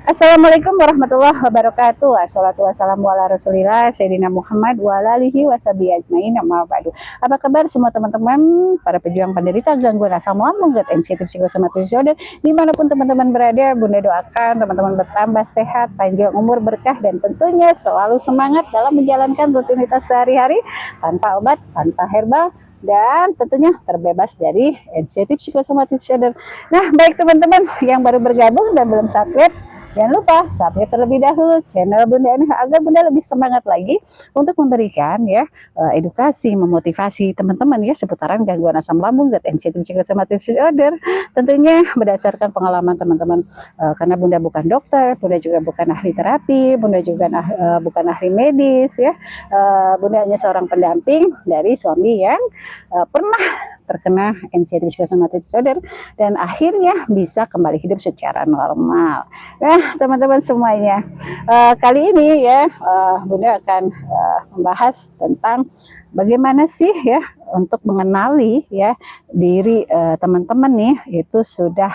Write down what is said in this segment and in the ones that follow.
Assalamualaikum warahmatullahi wabarakatuh. Assalatu wassalamu ala rasulillah Sayyidina Muhammad wa ala alihi washabihi ajmain, amma ba'du. Apa kabar semua teman-teman para pejuang penderita gangguan asam lambung, GERD, anxiety, psikosomatis disorder, dimanapun teman-teman berada. Bunda doakan teman-teman bertambah sehat, panjang umur, berkah, dan tentunya selalu semangat dalam menjalankan rutinitas sehari-hari tanpa obat, tanpa herbal, dan tentunya terbebas dari anxiety, psikosomatis disorder. Nah, baik teman-teman yang baru bergabung dan belum subscribe, jangan lupa subscribe terlebih dahulu channel Bunda ini agar Bunda lebih semangat lagi untuk memberikan ya edukasi, memotivasi teman-teman ya seputaran gangguan asam lambung, GERD, anxiety, psikosomatis disorder. Tentunya berdasarkan pengalaman teman-teman, karena Bunda bukan dokter, Bunda juga bukan ahli terapi, Bunda juga bukan ahli medis ya. Bunda hanya seorang pendamping dari suami yang pernah terkena anxiety, psikosomatis disorder dan akhirnya bisa kembali hidup secara normal. Nah, teman-teman semuanya, kali ini ya Bunda akan membahas tentang bagaimana sih ya untuk mengenali ya diri teman-teman nih itu sudah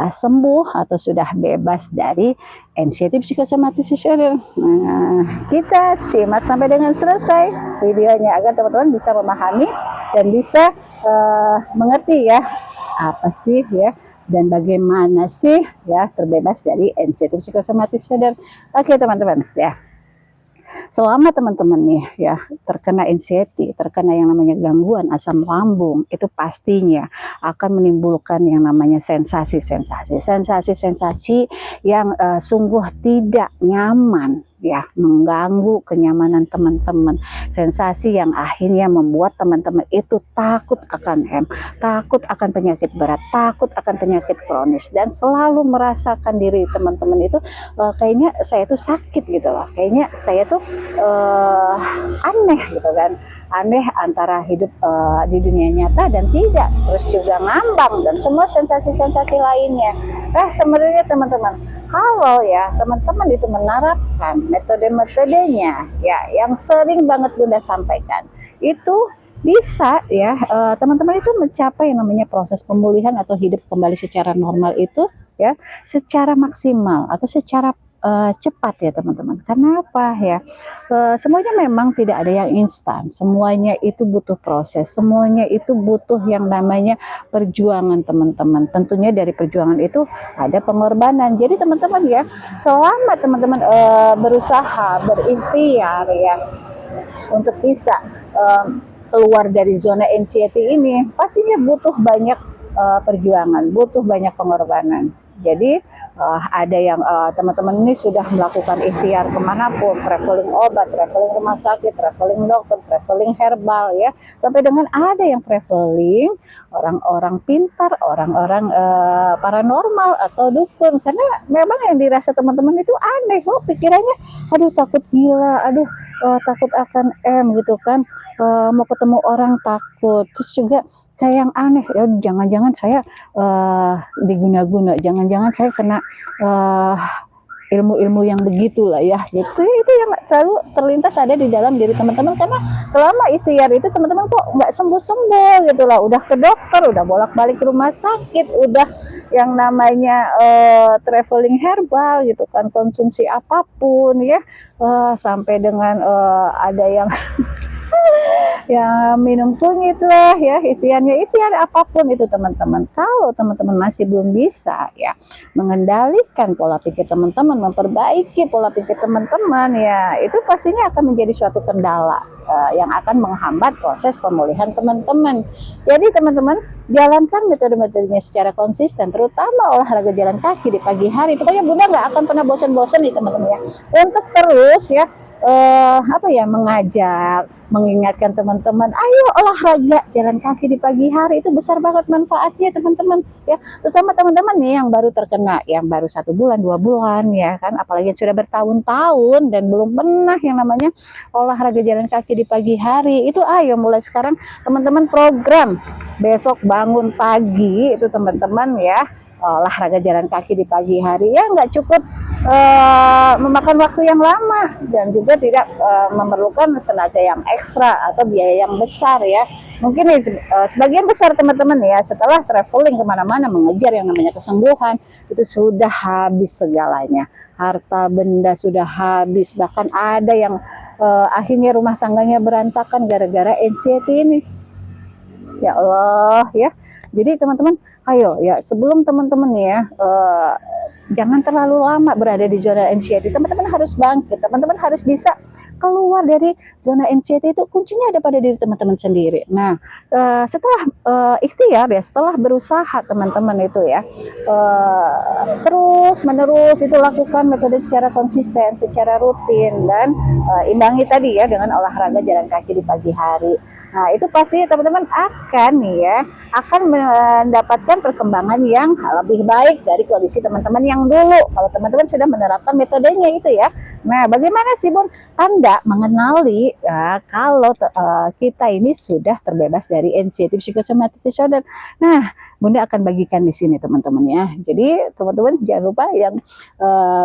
sembuh atau sudah bebas dari anxiety, psikosomatis disorder. Nah, kita simak sampai dengan selesai videonya agar teman-teman bisa memahami dan bisa mengerti ya apa sih ya dan bagaimana sih ya terbebas dari anxiety, psikosomatis disorder. Oke teman-teman ya. Selama teman-teman nih ya terkena anxiety, terkena yang namanya gangguan asam lambung, itu pastinya akan menimbulkan yang namanya sensasi-sensasi yang sungguh tidak nyaman ya, mengganggu kenyamanan teman-teman. Sensasi yang akhirnya membuat teman-teman itu takut akan takut akan penyakit berat, takut akan penyakit kronis, dan selalu merasakan diri teman-teman itu kayaknya saya tuh sakit gitu loh, kayaknya saya tuh aneh gitu kan, aneh antara hidup di dunia nyata dan tidak, terus juga ngambang dan semua sensasi-sensasi lainnya. Sebenarnya teman-teman, kalau ya teman-teman itu menerapkan metode-metodenya ya yang sering banget Bunda sampaikan, itu bisa ya teman-teman itu mencapai yang namanya proses pemulihan atau hidup kembali secara normal itu ya secara maksimal atau secara cepat ya teman-teman. Kenapa ya? Semuanya memang tidak ada yang instan. Semuanya itu butuh proses. Semuanya itu butuh yang namanya perjuangan teman-teman. Tentunya dari perjuangan itu ada pengorbanan. Jadi teman-teman ya, selama teman-teman berusaha, berikhtiar ya untuk bisa keluar dari zona anxiety ini, pastinya butuh banyak perjuangan, butuh banyak pengorbanan. Jadi ada yang teman-teman ini sudah melakukan ikhtiar kemanapun, traveling obat, traveling rumah sakit, traveling dokter, traveling herbal ya, sampai dengan ada yang traveling orang-orang pintar, orang-orang paranormal atau dukun, karena memang yang dirasa teman-teman itu aneh kok, pikirannya aduh takut gila, aduh takut akan gitu kan, mau ketemu orang takut, terus juga kayak yang aneh ya, jangan-jangan saya diguna-guna, jangan-jangan saya kena ilmu-ilmu yang begitulah ya gitu. Itu yang selalu terlintas ada di dalam diri teman-teman, karena selama ikhtiar itu teman-teman kok nggak sembuh-sembuh gitu lah, udah ke dokter, udah bolak-balik ke rumah sakit, udah yang namanya traveling herbal gitu kan, konsumsi apapun ya, sampai dengan ada yang ya minum kunyit lah ya, ikhtiar apapun itu teman-teman. Kalau teman-teman masih belum bisa ya mengendalikan pola pikir teman-teman, memperbaiki pola pikir teman-teman ya, itu pastinya akan menjadi suatu kendala yang akan menghambat proses pemulihan teman-teman. Jadi teman-teman jalankan metode-metodenya secara konsisten, terutama olahraga jalan kaki di pagi hari. Pokoknya Bunda nggak akan pernah bosan-bosan nih teman-teman ya, untuk terus ya mengajak, mengingatkan teman-teman, ayo olahraga jalan kaki di pagi hari, itu besar banget manfaatnya teman-teman ya, terutama teman-teman nih yang baru terkena, yang baru 1 bulan 2 bulan ya kan, apalagi yang sudah bertahun-tahun dan belum pernah yang namanya olahraga jalan kaki di pagi hari. Itu ayo mulai sekarang teman-teman program besok bangun pagi itu teman-teman ya olahraga jalan kaki di pagi hari ya, nggak cukup memakan waktu yang lama dan juga tidak memerlukan tenaga yang ekstra atau biaya yang besar ya. Mungkin sebagian besar teman-teman ya setelah traveling kemana-mana mengejar yang namanya kesembuhan itu sudah habis segalanya, harta benda sudah habis, bahkan ada yang akhirnya rumah tangganya berantakan gara-gara anxiety ini. Ya Allah ya. Jadi teman-teman, ayo ya sebelum teman-teman ya jangan terlalu lama berada di zona anxiety. Teman-teman harus bangkit. Teman-teman harus bisa keluar dari zona anxiety itu kuncinya ada pada diri teman-teman sendiri. Nah, setelah ikhtiar ya, setelah berusaha teman-teman itu ya terus menerus itu lakukan metode secara konsisten, secara rutin dan imbangi tadi ya dengan olahraga jalan kaki di pagi hari. Nah, itu pasti teman-teman akan nih ya, akan mendapatkan perkembangan yang lebih baik dari kondisi teman-teman yang dulu. Kalau teman-teman sudah menerapkan metodenya itu ya. Nah, bagaimana sih Bun tanda mengenali ya, kalau kita ini sudah terbebas dari anxiety psychosomatic disorder? Nah, Bunda akan bagikan di sini teman-teman ya. Jadi teman-teman jangan lupa yang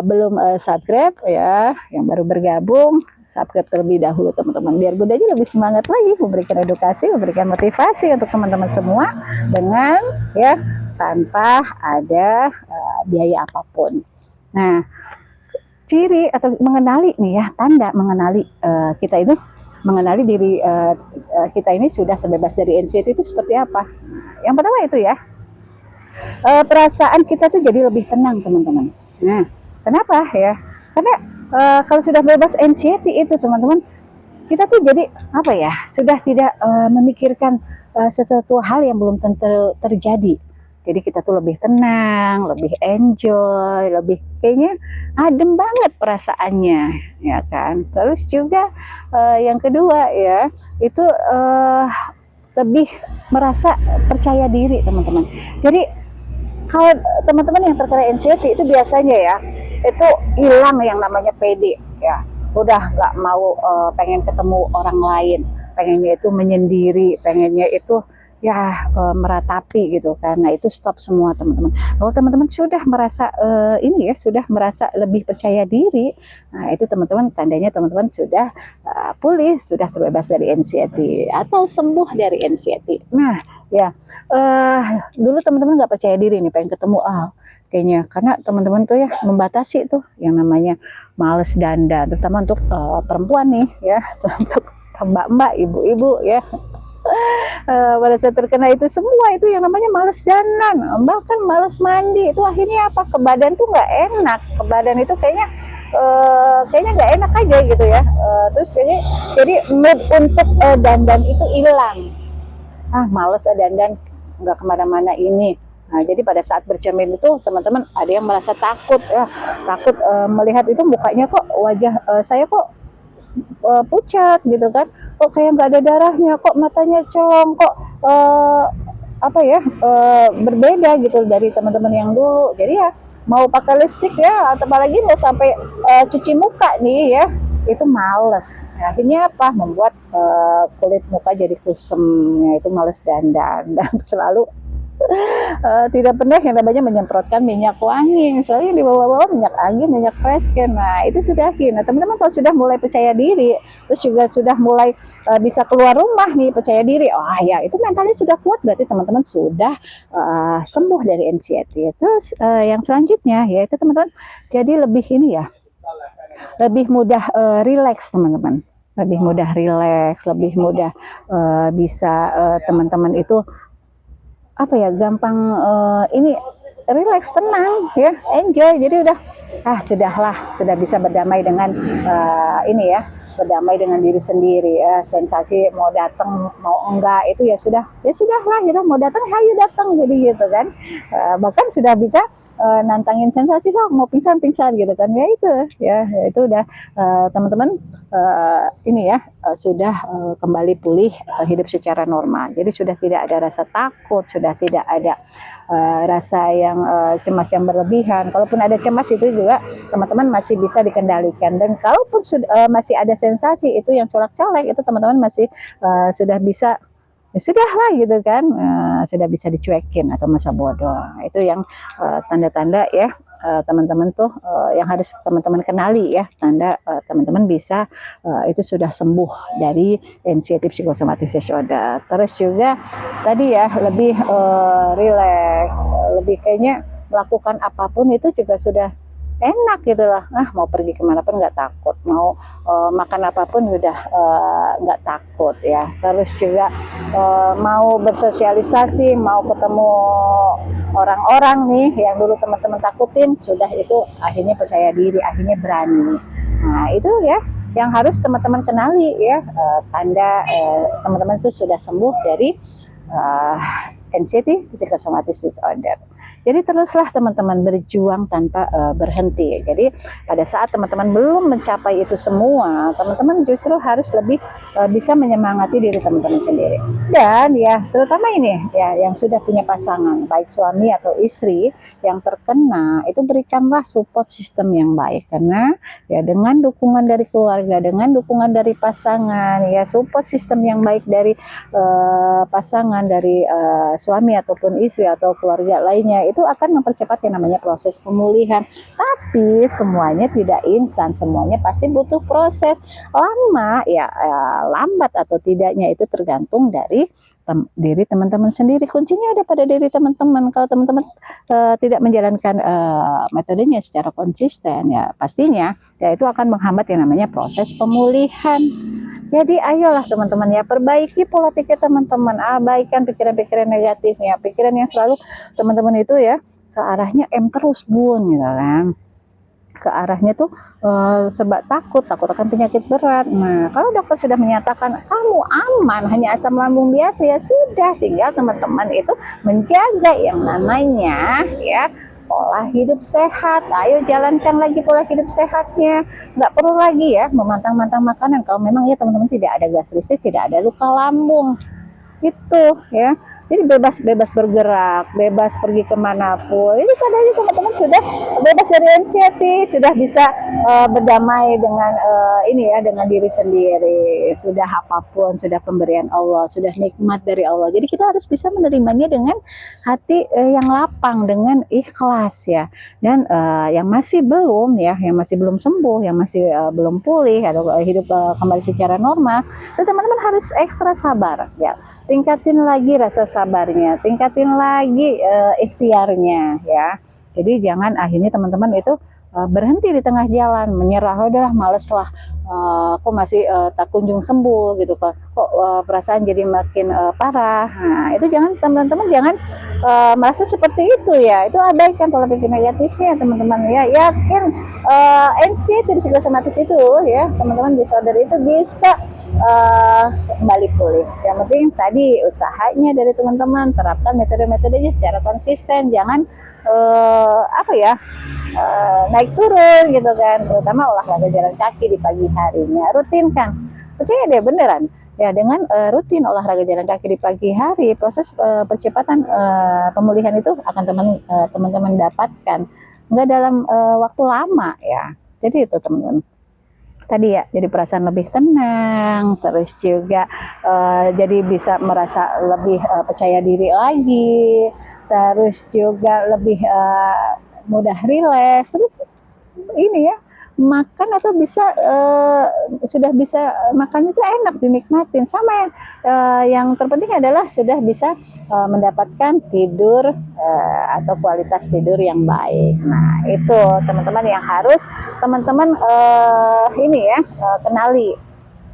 belum subscribe ya, yang baru bergabung subscribe terlebih dahulu teman-teman. Biar Bunda aja lebih semangat lagi memberikan edukasi, memberikan motivasi untuk teman-teman semua dengan ya tanpa ada biaya apapun. Nah, ciri atau mengenali nih ya, tanda mengenali kita itu mengenali diri kita ini sudah terbebas dari anxiety itu seperti apa? Yang pertama itu ya, perasaan kita tuh jadi lebih tenang teman-teman. Nah, kenapa ya? Karena kalau sudah bebas anxiety itu teman-teman, kita tuh jadi apa ya? Sudah tidak memikirkan sesuatu hal yang belum tentu terjadi. Jadi kita tuh lebih tenang, lebih enjoy, lebih kayaknya adem banget perasaannya, ya kan. Terus juga yang kedua ya, itu lebih merasa percaya diri teman-teman. Jadi kalau teman-teman yang terkena anxiety itu biasanya ya, itu hilang yang namanya pede ya. Udah nggak mau pengen ketemu orang lain, pengennya itu menyendiri, pengennya itu ya meratapi gitu kan. Nah itu stop semua teman-teman. Kalau teman-teman sudah merasa ini ya, sudah merasa lebih percaya diri, nah itu teman-teman tandanya teman-teman sudah pulih, sudah terbebas dari anxiety atau sembuh dari anxiety. Nah ya dulu teman-teman nggak percaya diri nih pengen ketemu kayaknya karena teman-teman tuh ya membatasi tuh yang namanya males dandan, terutama untuk perempuan nih ya, untuk mbak-mbak, ibu-ibu ya. Pada saat terkena itu semua itu yang namanya males dandan, bahkan males mandi, itu akhirnya apa, ke badan tuh nggak enak, ke badan itu kayaknya nggak enak aja gitu ya. Terus jadi mood untuk dandan itu hilang, males dandan, nggak kemana-mana ini. Nah, jadi pada saat bercermin itu teman-teman ada yang merasa takut ya, takut melihat itu mukanya kok wajah saya kok pucat gitu kan, kok kayak nggak ada darahnya, kok matanya celong, kok apa ya berbeda gitu dari teman-teman yang dulu. Jadi ya mau pakai lipstick ya, atau apalagi mau sampai cuci muka nih ya, itu males. Akhirnya apa, membuat kulit muka jadi kusem ya, itu males dandan. Dan selalu tidak pernah yang namanya menyemprotkan minyak wangi, selalu yang dibawa-bawa minyak angin, minyak fresh can. Nah itu sudahin. Nah teman-teman kalau sudah mulai percaya diri, terus juga sudah mulai bisa keluar rumah nih percaya diri, ya itu mentalnya sudah kuat, berarti teman-teman sudah sembuh dari anxiety. Terus yang selanjutnya yaitu teman-teman jadi lebih ini ya, lebih mudah relax teman-teman, lebih mudah relax, lebih mudah bisa teman-teman itu apa ya, gampang ini relax, tenang ya, enjoy. Jadi udah sudahlah, sudah bisa berdamai dengan ini ya, berdamai dengan diri sendiri ya. Sensasi mau datang mau enggak itu ya sudahlah gitu, mau datang ayo datang, jadi gitu kan. Bahkan sudah bisa nantangin sensasi, mau pingsan gitu kan ya itu udah teman-teman ini ya sudah kembali pulih, hidup secara normal. Jadi sudah tidak ada rasa takut, sudah tidak ada rasa yang cemas yang berlebihan. Kalaupun ada cemas itu juga teman-teman masih bisa dikendalikan, dan kalaupun masih ada sensasi itu yang colak-colek, itu teman-teman masih sudah bisa ya sudah lah gitu kan, sudah bisa dicuekin atau masa bodoh. Itu yang tanda-tanda ya, teman-teman tuh yang harus teman-teman kenali ya, tanda teman-teman bisa itu sudah sembuh dari anxiety psychosomatic disorder. Terus juga tadi ya lebih relax, lebih kayaknya melakukan apapun itu juga sudah enak gitu lah. Mau pergi kemana pun nggak takut, mau makan apapun udah nggak takut ya. Terus juga mau bersosialisasi, mau ketemu orang-orang nih yang dulu teman-teman takutin, sudah itu akhirnya percaya diri, akhirnya berani. Nah itu ya yang harus teman-teman kenali ya, tanda teman-teman itu sudah sembuh dari anxiety psychosomatic disorder. Jadi teruslah teman-teman berjuang tanpa berhenti. Jadi pada saat teman-teman belum mencapai itu semua, teman-teman justru harus lebih bisa menyemangati diri teman-teman sendiri. Dan ya terutama ini ya yang sudah punya pasangan, baik suami atau istri yang terkena, itu berikanlah support system yang baik, karena ya dengan dukungan dari keluarga, dengan dukungan dari pasangan, ya support system yang baik dari pasangan, dari suami ataupun istri atau keluarga lainnya, itu akan mempercepat yang namanya proses pemulihan. Tapi semuanya tidak instan, semuanya pasti butuh proses. Lama ya, lambat atau tidaknya itu tergantung dari diri teman-teman sendiri. Kuncinya ada pada diri teman-teman. Kalau teman-teman tidak menjalankan metodenya secara konsisten, ya pastinya ya itu akan menghambat yang namanya proses pemulihan. Jadi ayolah teman-teman ya, perbaiki pola pikir teman-teman, abaikan pikiran-pikiran negatifnya, pikiran yang selalu teman-teman itu ya ke arahnya terus bun gitu kan. Ke arahnya tuh sebab takut akan penyakit berat. Nah, kalau dokter sudah menyatakan kamu aman, hanya asam lambung biasa, ya sudah, tinggal teman-teman itu menjaga yang namanya ya pola hidup sehat. Ayo jalankan lagi pola hidup sehatnya. Nggak perlu lagi ya memantang-mantang makanan kalau memang ya teman-teman tidak ada gastritis, tidak ada luka lambung. Itu ya. Jadi bebas bergerak, bebas pergi kemanapun. Itu tadi teman-teman sudah bebas dari anxiety, sudah bisa berdamai dengan ini ya, dengan diri sendiri. Sudah apapun, sudah pemberian Allah, sudah nikmat dari Allah. Jadi kita harus bisa menerimanya dengan hati yang lapang, dengan ikhlas ya. Dan yang masih belum ya, yang masih belum sembuh, yang masih belum pulih atau hidup kembali secara normal, itu teman-teman harus ekstra sabar ya. Tingkatin lagi rasa sabarnya, tingkatin lagi ikhtiarnya ya. Jadi jangan akhirnya teman-teman itu berhenti di tengah jalan, menyerah, udahlah males lah, kok masih tak kunjung sembuh gitu kan, kok perasaan jadi makin parah. Nah itu jangan teman-teman, jangan merasa seperti itu ya. Itu abaikan pola pikir negatifnya teman-teman ya. Yakin anxiety psikosomatis itu ya teman-teman, disorder itu bisa kembali pulih. Yang penting tadi usahanya dari teman-teman, terapkan metode-metodenya secara konsisten, jangan naik turun gitu kan, terutama olahraga jalan kaki di pagi harinya, rutinkan. Percaya deh beneran ya, dengan rutin olahraga jalan kaki di pagi hari, proses percepatan pemulihan itu akan teman-teman dapatkan nggak dalam waktu lama ya. Jadi itu teman-teman tadi ya, jadi perasaan lebih tenang, terus juga jadi bisa merasa lebih percaya diri lagi, terus juga lebih mudah rileks, terus ini ya makan atau bisa sudah bisa makan itu enak dinikmatin, sama yang terpenting adalah sudah bisa mendapatkan tidur atau kualitas tidur yang baik. Nah itu teman-teman yang harus teman-teman ini ya kenali,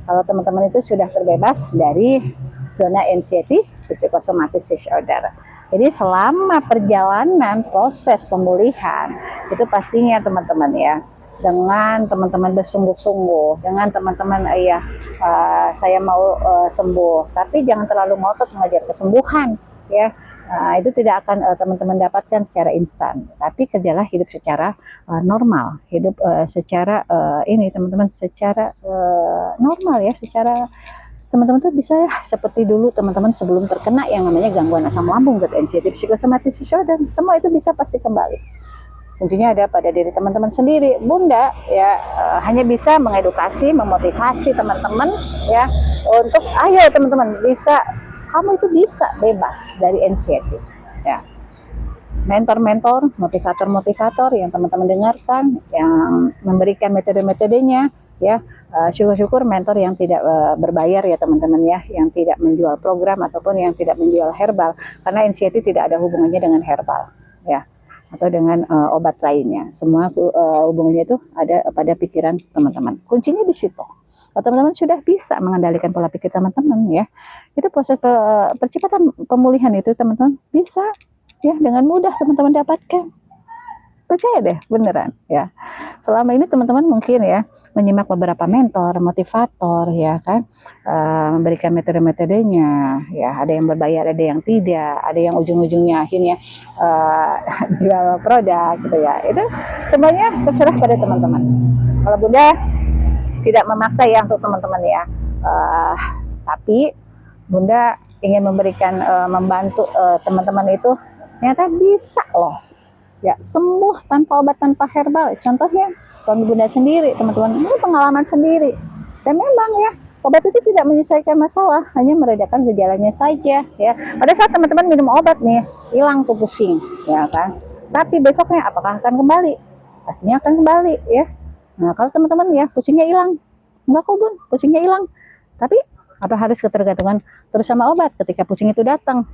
kalau teman-teman itu sudah terbebas dari zona anxiety psikosomatic disorder. Jadi selama perjalanan proses pemulihan itu pastinya teman-teman ya, dengan teman-teman bersungguh-sungguh, dengan teman-teman saya mau sembuh, tapi jangan terlalu ngotot mengejar kesembuhan ya. Itu tidak akan teman-teman dapatkan secara instan, tapi kerjalah hidup secara normal, hidup secara ini teman-teman, secara normal ya, secara teman-teman tuh bisa ya seperti dulu teman-teman sebelum terkena yang namanya gangguan asam lambung, GERD, anxiety psikosomatic disorder, semua itu bisa pasti kembali. Kuncinya ada pada diri teman-teman sendiri. Bunda ya hanya bisa mengedukasi, memotivasi teman-teman ya untuk ayo teman-teman bisa kamu itu bisa bebas dari anxiety. Ya, mentor-mentor, motivator-motivator yang teman-teman dengarkan, yang memberikan metode-metodenya, ya, syukur-syukur mentor yang tidak berbayar ya teman-teman ya, yang tidak menjual program ataupun yang tidak menjual herbal, karena anxiety tidak ada hubungannya dengan herbal, ya, atau dengan obat lainnya. Semua hubungannya itu ada pada pikiran teman-teman. Kuncinya di situ. Kalau teman-teman sudah bisa mengendalikan pola pikir teman-teman ya, itu proses percepatan pemulihan itu teman-teman bisa ya dengan mudah teman-teman dapatkan. Percaya deh, beneran ya. Selama ini teman-teman mungkin ya menyimak beberapa mentor, motivator ya kan, memberikan metode-metodenya ya, ada yang berbayar, ada yang tidak, ada yang ujung-ujungnya akhirnya jual produk gitu ya. Itu semuanya terserah pada teman-teman. Kalau Bunda tidak memaksa ya untuk teman-teman ya, tapi Bunda ingin memberikan membantu teman-teman itu ternyata bisa loh ya sembuh tanpa obat, tanpa herbal. Contohnya suami Bunda sendiri teman-teman, ini pengalaman sendiri, dan memang ya obat itu tidak menyelesaikan masalah, hanya meredakan gejalanya saja ya. Pada saat teman-teman minum obat nih, hilang tuh pusing ya kan, tapi besoknya apakah akan kembali? Pastinya akan kembali ya. Nah kalau teman-teman ya pusingnya hilang, enggak kok Bun, pusingnya hilang, tapi apa harus ketergantungan terus sama obat ketika pusing itu datang?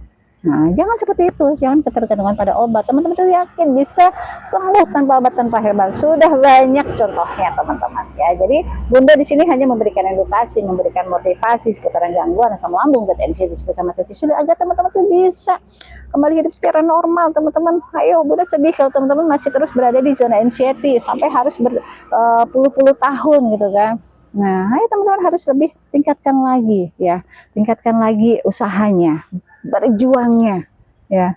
Nah, jangan seperti itu, jangan ketergantungan pada obat. Teman-teman tuh yakin bisa sembuh tanpa obat, tanpa herbal. Sudah banyak contohnya, teman-teman. Ya, jadi Bunda di sini hanya memberikan edukasi, memberikan motivasi seputaran gangguan asam lambung, GERD, anxiety, sama sudah agar teman-teman tuh bisa kembali hidup secara normal, teman-teman. Ayo, Bunda sedih kalau teman-teman masih terus berada di zona anxiety sampai harus berpuluh-puluh tahun gitu kan. Nah, ayo teman-teman harus lebih tingkatkan lagi ya, tingkatkan lagi usahanya, berjuangnya ya,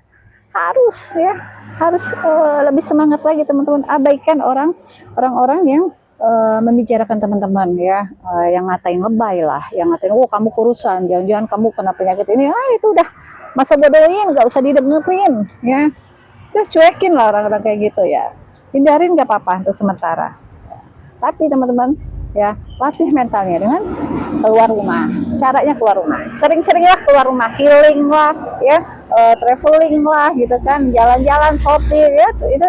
harus ya, harus lebih semangat lagi teman-teman. Abaikan orang-orang yang membicarakan teman-teman ya, yang ngatain lebay lah, yang ngatain oh kamu kurusan, jangan-jangan kamu kena penyakit ini, itu udah masa bodohin, nggak usah didengerin ya, udah cuekin lah orang-orang kayak gitu ya, hindarin nggak apa-apa untuk sementara ya. Tapi teman-teman ya, latih mentalnya dengan keluar rumah. Caranya keluar rumah, sering-seringlah keluar rumah, healing lah ya, traveling lah gitu kan, jalan-jalan, shopping ya, itu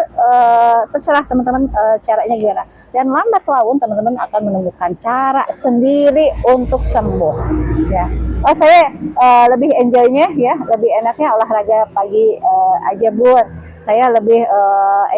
terserah teman-teman caranya gimana. Dan lambat laun teman-teman akan menemukan cara sendiri untuk sembuh ya. Oh saya lebih enjoynya ya, lebih enaknya olahraga pagi aja Bun, saya lebih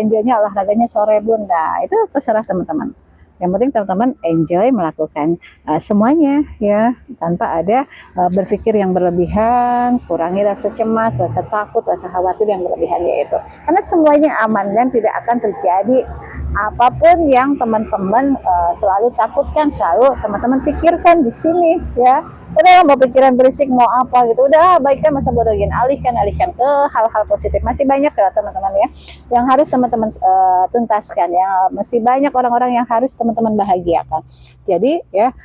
enjoynya olahraganya sore Bun. Nah itu terserah teman-teman. Yang penting teman-teman enjoy melakukan semuanya ya, tanpa ada berpikir yang berlebihan, kurangi rasa cemas, rasa takut, rasa khawatir yang berlebihan yaitu. Karena semuanya aman dan tidak akan terjadi apapun yang teman-teman selalu takutkan, selalu teman-teman pikirkan di sini ya. Udah mau pikiran berisik mau apa gitu, udah baikkan masa bodohin, alihkan ke hal-hal positif. Masih banyak ya teman-teman ya yang harus teman-teman tuntaskan ya, masih banyak orang-orang yang harus teman-teman bahagiakan. Jadi ya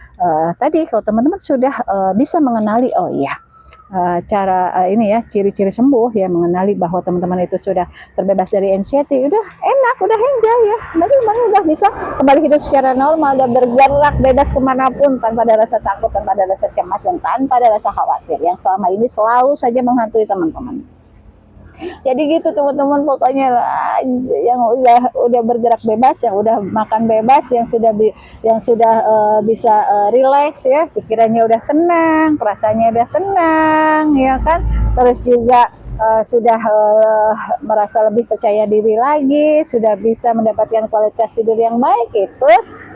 tadi kalau teman-teman sudah bisa mengenali oh iya cara ini ya, ciri-ciri sembuh ya, mengenali bahwa teman-teman itu sudah terbebas dari anxiety, udah enak, udah enjoy ya, teman-teman udah bisa kembali hidup secara normal dan bergerak bebas kemanapun tanpa ada rasa takut, tanpa ada rasa cemas, dan tanpa ada rasa khawatir yang selama ini selalu saja menghantui teman-teman. Jadi gitu teman-teman, pokoknya yang udah bergerak bebas, yang udah makan bebas, yang sudah bisa relax ya, pikirannya udah tenang, perasaannya udah tenang ya kan, terus juga sudah merasa lebih percaya diri lagi, sudah bisa mendapatkan kualitas tidur yang baik, itu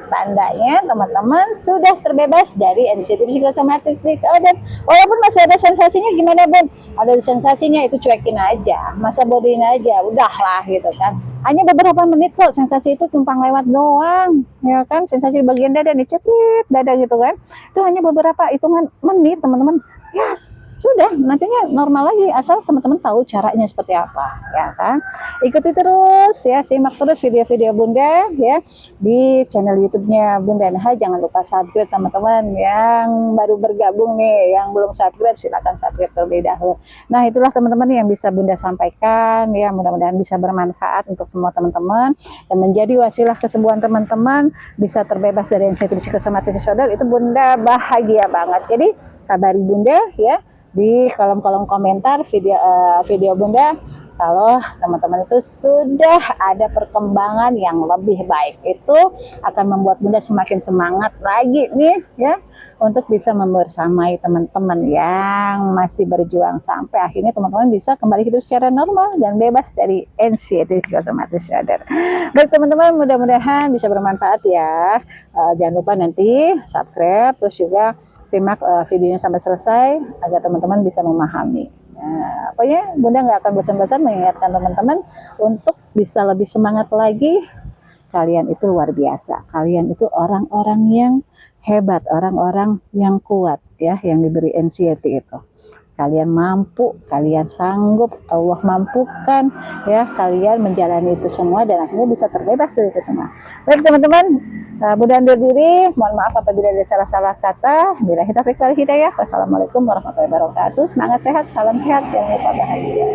tandanya teman-teman sudah terbebas dari anxiety psychosomatic disorder. Walaupun masih ada sensasinya, gimana Bun? Ada sensasinya, itu cuekin aja, masa bodohin aja, udahlah gitu kan. Hanya beberapa menit kok, sensasi itu tumpang lewat doang ya kan, sensasi di bagian dada nih, cekit dada gitu kan, itu hanya beberapa hitungan menit teman-teman, yes, sudah nantinya normal lagi, asal teman-teman tahu caranya seperti apa ya kan. Ikuti terus ya, simak terus video-video Bunda ya di channel YouTube-nya Bunda NH. Jangan lupa subscribe teman-teman yang baru bergabung nih, yang belum subscribe silakan subscribe terlebih dahulu. Nah itulah teman-teman yang bisa Bunda sampaikan ya, mudah-mudahan bisa bermanfaat untuk semua teman-teman dan menjadi wasilah kesembuhan teman-teman, bisa terbebas dari anxiety psychosomatic disorder. Itu Bunda bahagia banget. Jadi kabari Bunda ya, di kolom-kolom komentar video Bunda kalau teman-teman itu sudah ada perkembangan yang lebih baik. Itu akan membuat Bunda semakin semangat lagi nih ya untuk bisa membersamai teman-teman yang masih berjuang sampai akhirnya teman-teman bisa kembali hidup secara normal dan bebas dari anxiety psychosomatic disorder. Baik teman-teman, mudah-mudahan bisa bermanfaat ya. Jangan lupa nanti subscribe, terus juga simak videonya sampai selesai agar teman-teman bisa memahami. Nah, pokoknya Bunda nggak akan bosan-bosan mengingatkan teman-teman untuk bisa lebih semangat lagi. Kalian itu luar biasa. Kalian itu orang-orang yang hebat, orang-orang yang kuat ya, yang diberi anxiety itu. Kalian mampu, kalian sanggup, Allah mampukan ya kalian menjalani itu semua dan akhirnya bisa terbebas dari itu semua. Baik teman-teman, Bunda undur diri. Mohon maaf apabila ada salah-salah kata. Bila taufiq wal hidayah. Wassalamualaikum warahmatullahi wabarakatuh. Semangat sehat, salam sehat, jangan lupa bahagia.